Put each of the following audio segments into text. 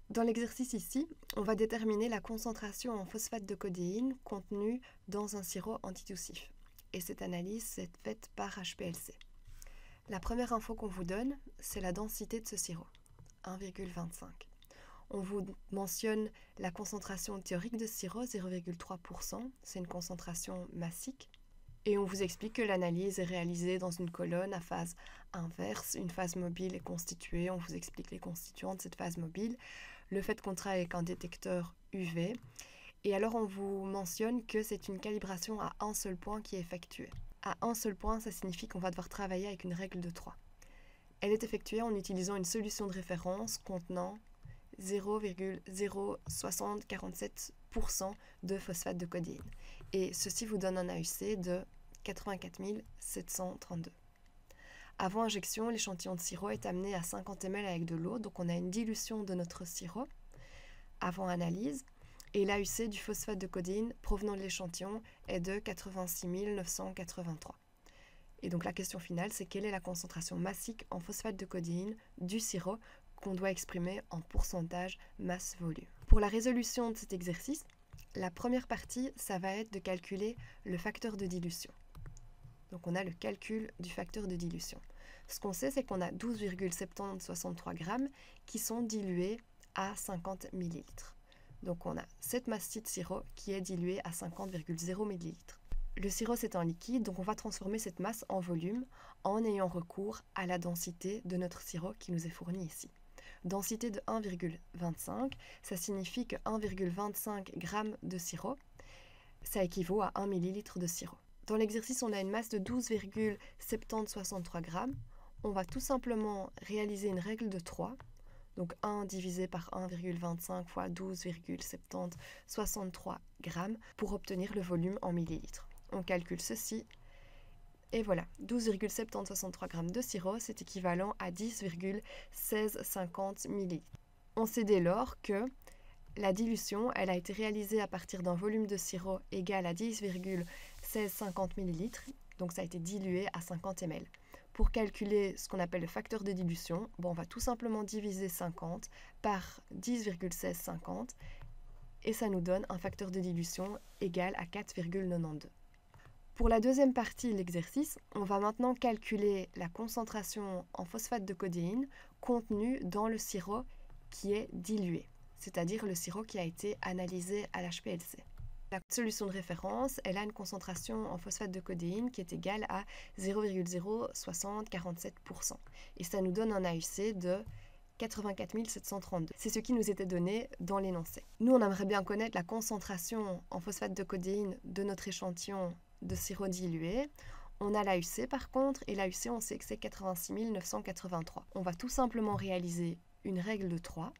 Dans l'exercice ici, on va déterminer la concentration en phosphate de codéine contenue dans un sirop antitussif. Et cette analyse est faite par HPLC. La première info qu'on vous donne, c'est la densité de ce sirop, 1,25. On vous mentionne la concentration théorique de ce sirop, 0,3%, c'est une concentration massique. Et on vous explique que l'analyse est réalisée dans une colonne à phase inverse. Une phase mobile est constituée, on vous explique les constituants de cette phase mobile, le fait qu'on travaille avec un détecteur UV. Et alors on vous mentionne que c'est une calibration à un seul point qui est effectuée. À un seul point, ça signifie qu'on va devoir travailler avec une règle de 3. Elle est effectuée en utilisant une solution de référence contenant 0,0747% de phosphate de codéine. Et ceci vous donne un AUC de 84 732. Avant injection, l'échantillon de sirop est amené à 50 ml avec de l'eau, donc on a une dilution de notre sirop avant analyse, et l'AUC du phosphate de codéine provenant de l'échantillon est de 86 983. Et donc la question finale, c'est quelle est la concentration massique en phosphate de codéine du sirop qu'on doit exprimer en pourcentage masse-volume. Pour la résolution de cet exercice, la première partie, ça va être de calculer le facteur de dilution. Donc on a le calcul du facteur de dilution. Ce qu'on sait, c'est qu'on a 12,7063 grammes qui sont dilués à 50 ml. Donc on a cette masse-ci de sirop qui est diluée à 50,0 ml. Le sirop c'est un liquide, donc on va transformer cette masse en volume en ayant recours à la densité de notre sirop qui nous est fournie ici. Densité de 1,25, ça signifie que 1,25 g de sirop, ça équivaut à 1 ml de sirop. Dans l'exercice, on a une masse de 12,7063 g. On va tout simplement réaliser une règle de 3. Donc 1 divisé par 1,25 fois 12,7063 g pour obtenir le volume en millilitres. On calcule ceci. Et voilà, 12,7063 g de sirop, c'est équivalent à 10,1650 ml. On sait dès lors que la dilution, elle a été réalisée à partir d'un volume de sirop égal à 10,1650 ml, donc ça a été dilué à 50 ml. Pour calculer ce qu'on appelle le facteur de dilution, on va tout simplement diviser 50 par 10,1650 et ça nous donne un facteur de dilution égal à 4,92. Pour la deuxième partie de l'exercice, on va maintenant calculer la concentration en phosphate de codéine contenue dans le sirop qui est dilué, c'est-à-dire le sirop qui a été analysé à l'HPLC. La solution de référence, elle a une concentration en phosphate de codéine qui est égale à 0,0647%. Et ça nous donne un AUC de 84 732. C'est ce qui nous était donné dans l'énoncé. Nous, on aimerait bien connaître la concentration en phosphate de codéine de notre échantillon de sirop dilué. On a l'AUC par contre, et l'AUC, on sait que c'est 86 983. On va tout simplement réaliser une règle de 3.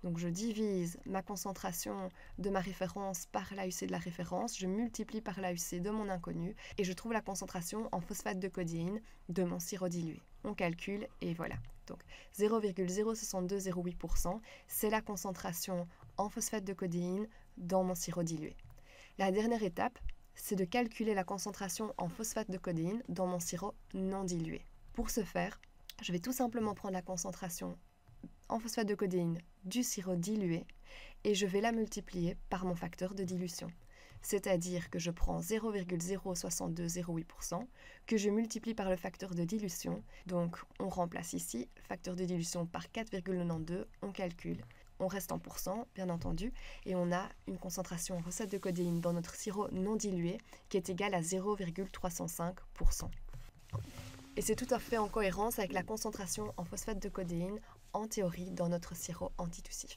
Donc je divise ma concentration de ma référence par l'AUC de la référence, je multiplie par l'AUC de mon inconnu et je trouve la concentration en phosphate de codéine de mon sirop dilué. On calcule et voilà. Donc 0,06208%, c'est la concentration en phosphate de codéine dans mon sirop dilué. La dernière étape, c'est de calculer la concentration en phosphate de codéine dans mon sirop non dilué. Pour ce faire, je vais tout simplement prendre la concentration en phosphate de codéine du sirop dilué et je vais la multiplier par mon facteur de dilution. C'est-à-dire que je prends 0,06208% que je multiplie par le facteur de dilution. Donc on remplace ici facteur de dilution par 4,92, on calcule. On reste en pourcent, bien entendu, et on a une concentration en phosphate de codéine dans notre sirop non dilué qui est égale à 0,305%. Et c'est tout à fait en cohérence avec la concentration en phosphate de codéine en théorie dans notre sirop antitussif.